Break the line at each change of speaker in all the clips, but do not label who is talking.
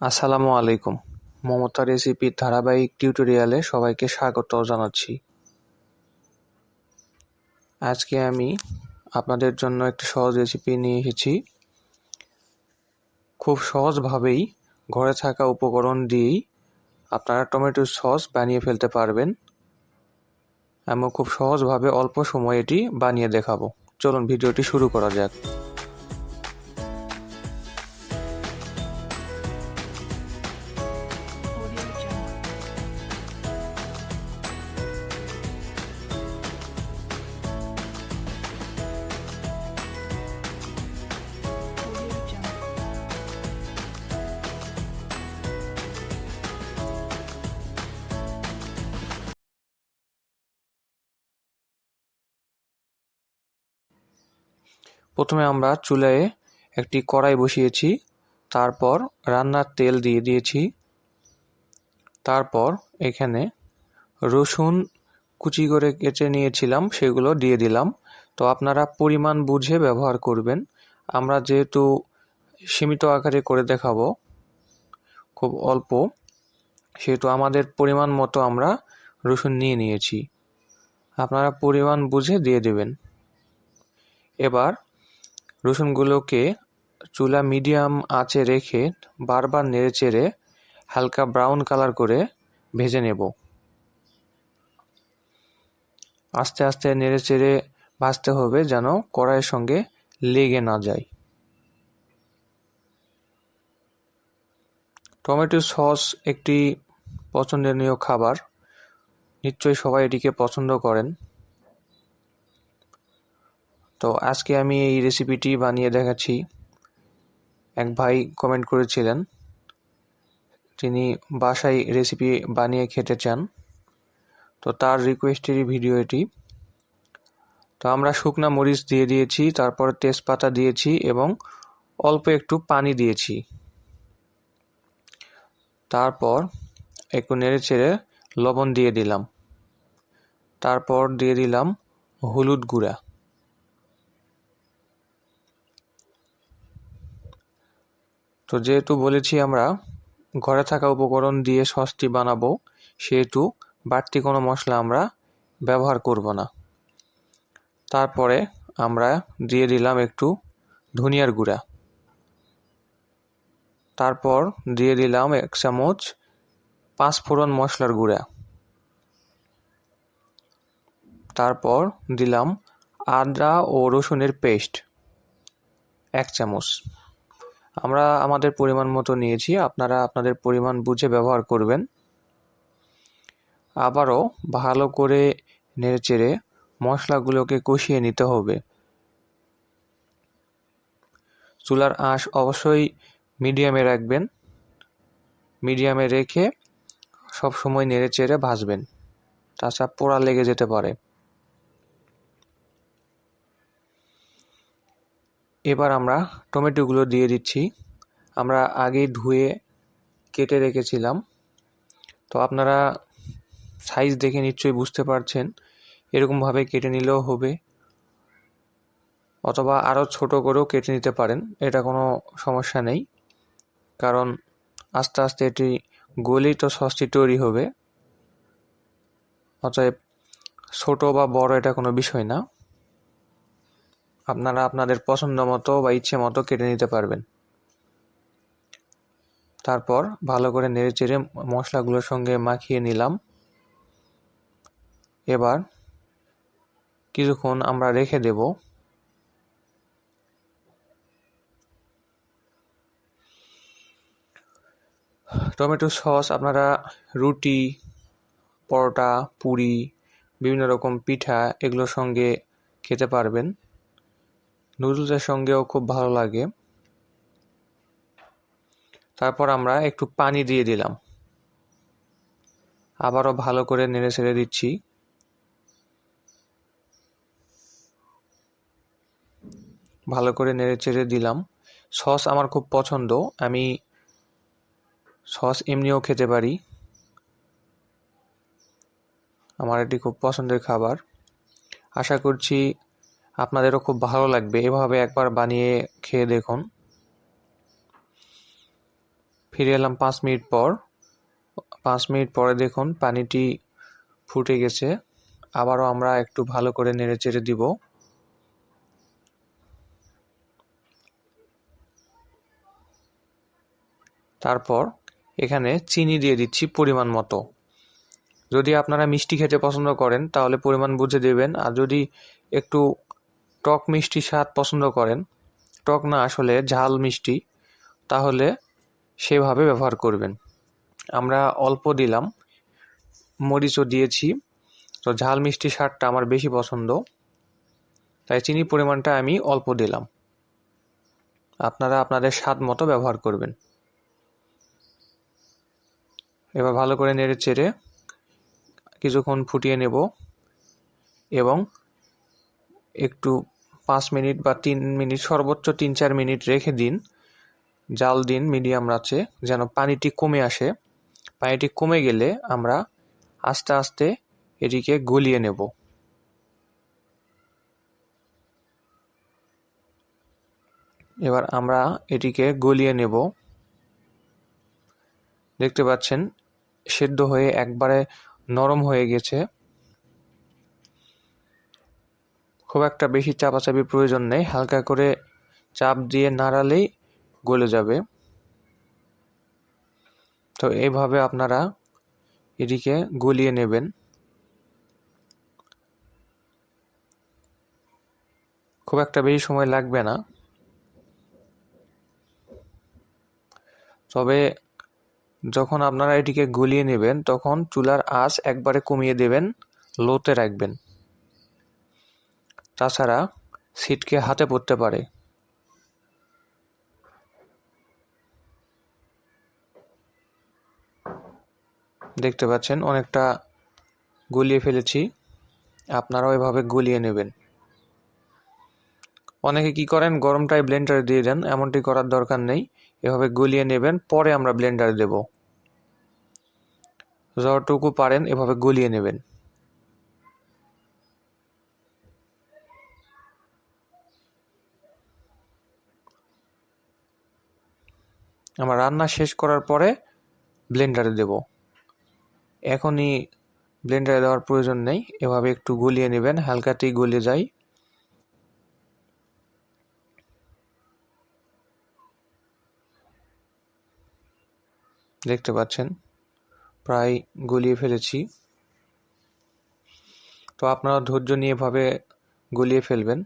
আসসালামু আলাইকুম। মমতা রেসিপির ধারাবাহিক টিউটোরিয়ালে সবাইকে স্বাগত জানাচ্ছি। আজকে আমি আপনাদের জন্য একটা সহজ রেসিপি নিয়ে এসেছি। খুব সহজভাবেই ঘরে থাকা উপকরণ দিয়েই আপনারা টমেটো সস বানিয়ে ফেলতে পারবেন। আমি খুব সহজভাবে অল্প সময়ে এটি বানিয়ে দেখাবো। চলুন ভিডিওটি শুরু করা যাক। প্রথমে আমরা চুলায় একটি কড়াই বসিয়েছি, তারপর রান্নার তেল দিয়ে দিয়েছি, তারপর এখানে রসুন কুচি করে কেটে নিয়েছিলাম সেগুলো দিয়ে দিলাম। তো আপনারা পরিমাণ বুঝে ব্যবহার করবেন। আমরা যেহেতু সীমিত আকারে করে দেখাবো, খুব অল্প, সেহেতু আমাদের পরিমাণ মতো আমরা রসুন নিয়ে নিয়েছি। আপনারা পরিমাণ বুঝে দিয়ে দেবেন। এবার রসুনগুলোকে চুলা মিডিয়াম আঁচে রেখে বারবার নেড়েচেড়ে হালকা ব্রাউন কালার করে ভেজে নেব। আস্তে আস্তে নেড়েচেড়ে ভাজতে হবে যেন কড়াইয়ের সঙ্গে লেগে না যায়। টমেটো সস একটি পছন্দনীয় খাবার, নিশ্চয়ই সবাই এটিকে পছন্দ করেন। তো আজকে আমি এই রেসিপিটি বানিয়ে দেখাচ্ছি। এক ভাই কমেন্ট করেছিলেন তিনি বাসায় রেসিপি বানিয়ে খেতে চান, তো তার রিকোয়েস্টেরই ভিডিও এটি। তো আমরা শুকনা মরিচ দিয়ে দিয়েছি, তারপর তেজপাতা দিয়েছি এবং অল্প একটু পানি দিয়েছি। তারপর একটু নেড়েচেড়ে লবণ দিয়ে দিলাম, তারপর দিয়ে দিলাম হলুদ গুঁড়া। তো যেহেতু বলেছি আমরা ঘরে থাকা উপকরণ দিয়ে সসটি বানাবো, সেহেতু বাড়তি কোনো মশলা আমরা ব্যবহার করব না। তারপরে আমরা দিয়ে দিলাম একটু ধনিয়ার গুঁড়া, তারপর দিয়ে দিলাম 1 চামচ পাঁচফোড়ন মশলার গুঁড়া, তারপর দিলাম আদা ও রসুনের পেস্ট 1 চামচ। আমরা আমাদের পরিমাণ মতো নিয়েছি, আপনারা আপনাদের পরিমাণ বুঝে ব্যবহার করবেন। আবারও ভালো করে নেড়েচেড়ে মশলাগুলোকে কষিয়ে নিতে হবে। চুলার আঁচ অবশ্যই মিডিয়ামে রাখবেন। মিডিয়ামে রেখে সব সময় নেড়েচেড়ে ভাজবেন, তাছাড়া পোড়া লেগে যেতে পারে। এবার আমরা টমেটোগুলো দিয়ে দিচ্ছি। আমরা আগেই ধুয়ে কেটে রেখেছিলাম, তো আপনারা সাইজ দেখে নিশ্চয়ই বুঝতে পারছেন। এরকমভাবে কেটে নিলেও হবে, অথবা আরও ছোট করেও কেটে নিতে পারেন, এটা কোনো সমস্যা নেই। কারণ আস্তে আস্তে এটি গলেই তো সসটি তৈরি হবে। অতএব ছোট বা বড় এটা কোনো বিষয় না, আপনারা আপনাদের পছন্দ মতো বা ইচ্ছে মতো কেটে নিতে পারবেন। তারপর ভালো করে নেড়েচেড়ে মশলাগুলোর সঙ্গে মাখিয়ে নিলাম। এবার কিছুক্ষণ আমরা রেখে দেব। টমেটো সস আপনারা রুটি, পরোটা, পুরি, বিভিন্ন রকম পিঠা এগুলোর সঙ্গে খেতে পারবেন। নুডলসের সঙ্গেও খুব ভালো লাগে। তারপর আমরা একটু পানি দিয়ে দিলাম, আবারও ভালো করে নেড়ে ছেড়ে দিচ্ছি। ভালো করে নেড়ে চেড়ে দিলাম। সস আমার খুব পছন্দ, আমি সস এমনিও খেতে পারি, আমার এটি খুব পছন্দের খাবার। আশা করছি আপনাদেরও খুব ভালো লাগবে, এভাবে একবার বানিয়ে খেয়ে দেখুন। ফিরে এলাম 5 মিনিট পর। 5 মিনিট পরে দেখুন পানিটি ফুটে গেছে। আবারও আমরা একটু ভালো করে নেড়েচেড়ে দিব। তারপর এখানে চিনি দিয়ে দিচ্ছি পরিমাণ মতো। যদি আপনারা মিষ্টি খেতে পছন্দ করেন তাহলে পরিমাণ বুঝে দেবেন, আর যদি একটু টক মিষ্টি স্বাদ পছন্দ করেন, টক না আসলে ঝাল মিষ্টি, তাহলে সেভাবে ব্যবহার করবেন। আমরা অল্প দিলাম, মরিচও দিয়েছি, তো ঝাল মিষ্টি স্বাদটা আমার বেশি পছন্দ, তাই চিনির পরিমাণটা আমি অল্প দিলাম। আপনারা আপনাদের স্বাদ মতো ব্যবহার করবেন। এবার ভালো করে নেড়ে চেড়ে কিছুক্ষণ ফুটিয়ে নেব এবং একটু 5 মিনিট বা 3 মিনিট, সর্বোচ্চ 3-4 মিনিট রেখে দিন। জাল দিন মিডিয়াম আঁচে, যেন পানিটি কমে আসে। পানিটি কমে গেলে আমরা আস্তে আস্তে এটিকে গলিয়ে নেব। এবার আমরা এটিকে গলিয়ে নেব। দেখতে পাচ্ছেন সেদ্ধ হয়ে একবারে নরম হয়ে গেছে। খুব একটা বেশি চাপাচাপির প্রয়োজন নেই, হালকা করে চাপ দিয়ে নাড়ালেই গলে যাবে। তো এইভাবে আপনারা এটিকে গলিয়ে নেবেন। খুব একটা বেশি সময় লাগবে না। তবে যখন আপনারা এটিকে গলিয়ে নেবেন তখন চুলার আঁচ একবারে কমিয়ে দেবেন, লোতে রাখবেন, তাছাড়া ছিটকে হাতে পড়তে পারে। দেখতে পাচ্ছেন অনেকটা গলিয়ে ফেলেছি, আপনারাও এভাবে গলিয়ে নেবেন। অনেকে কি করেন, গরমটাই ব্লেন্ডারে দিয়ে দেন, এমনটি করার দরকার নেই। এভাবে গলিয়ে নেবেন, পরে আমরা ব্লেন্ডারে দেব। যতটুকু পারেন এভাবে গলিয়ে নেবেন। আমরা রান্না শেষ করার পরে ব্লেন্ডারে দেব, এখনই ব্লেন্ডারে দেওয়ার প্রয়োজন নেই। এভাবে একটু গলিয়ে নেবেন, হালকাতেই গলে যায়। দেখতে পাচ্ছেন প্রায় গলিয়ে ফেলেছি। তো আপনারা ধৈর্য নিয়ে এভাবে গলিয়ে ফেলবেন।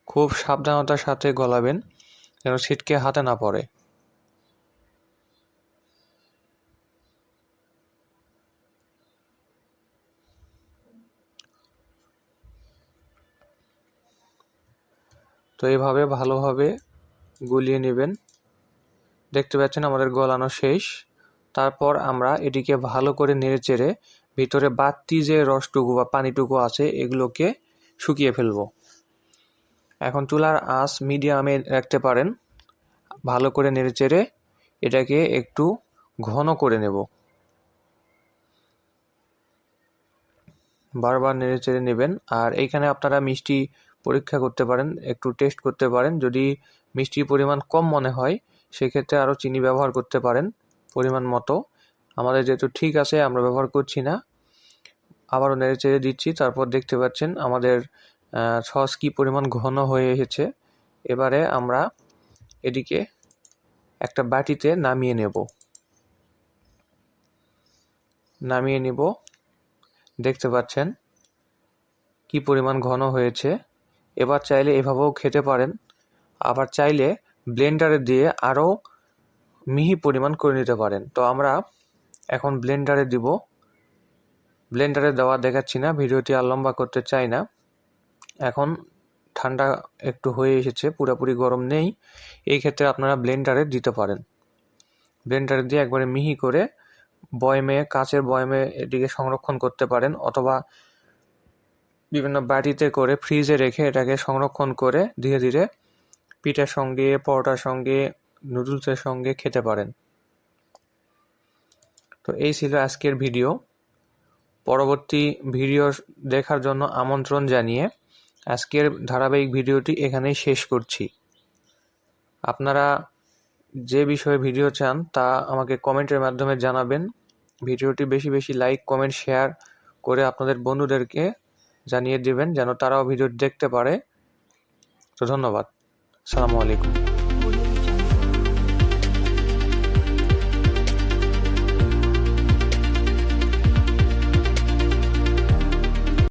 খুব সাবধানতার সাথে গলাবেন যেন ছিটকে হাতে না পড়ে। তো এইভাবে ভালোভাবে গলিয়ে নেবেন। দেখতে পাচ্ছেন আমাদের গলানো শেষ। তারপর আমরা এটিকে ভালো করে নেড়েচেড়ে ভিতরে বাড়তি যে রসটুকু বা পানিটুকু আছে এগুলোকে শুকিয়ে ফেলবো। এখন চুলার আঁচ মিডিয়ামে রাখতে পারেন। ভালো করে নেড়েচেড়ে এটাকে একটু ঘন করে নেব। বারবার নেড়েচেড়ে নেবেন। আর এইখানে আপনারা মিষ্টি পরীক্ষা করতে পারেন, একটু টেস্ট করতে পারেন। যদি মিষ্টির পরিমাণ কম মনে হয় সেক্ষেত্রে আরও চিনি ব্যবহার করতে পারেন পরিমাণ মতো। আমাদের যেহেতু ঠিক আছে আমরা ব্যবহার করছি না। আবারও নেড়েচেড়ে দিচ্ছি। তারপর দেখতে পাচ্ছেন আমাদের সস কি পরিমাণ ঘন হয়ে এসেছে। এবারে আমরা এটিকে একটা বাটিতে নামিয়ে নেব। দেখতে পাচ্ছেন কি পরিমাণ ঘন হয়েছে। এবার চাইলে এভাবেও খেতে পারেন, আবার চাইলে ব্লেন্ডারে দিয়ে আরও মিহি পরিমাণ করে নিতে পারেন। তো আমরা এখন ব্লেন্ডারে দিব। ব্লেন্ডারে দেওয়া দেখাচ্ছি না, ভিডিওটি আর লম্বা করতে চাই না। এখন ঠান্ডা একটু হয়ে এসেছে, পুরোপুরি গরম নেই। এই ক্ষেত্রে আপনারা ব্লেন্ডারে দিতে পারেন। ব্লেন্ডারে দিয়ে একবারে মিহি করে বয়মে, কাচের বয়মে এটিকে সংরক্ষণ করতে পারেন, অথবা বিভিন্ন বাটিতে করে ফ্রিজে রেখে এটাকে সংরক্ষণ করে ধীরে ধীরে পিঠার সঙ্গে, পরোটার সঙ্গে, নুডলসের সঙ্গে খেতে পারেন। তো এই ছিল আজকের ভিডিও। পরবর্তী ভিডিও দেখার জন্য আমন্ত্রণ জানিয়ে আজকের ধারাবাহিক ভিডিওটি এখানেই শেষ করছি। আপনারা যে বিষয়ে ভিডিও চান তা আমাকে কমেন্টের মাধ্যমে জানাবেন। ভিডিওটি বেশি বেশি লাইক, কমেন্ট, শেয়ার করে আপনাদের বন্ধুদেরকে জানিয়ে দেবেন যেন তারাও ভিডিও দেখতে পারে। তো ধন্যবাদ। আসসালামু আলাইকুম।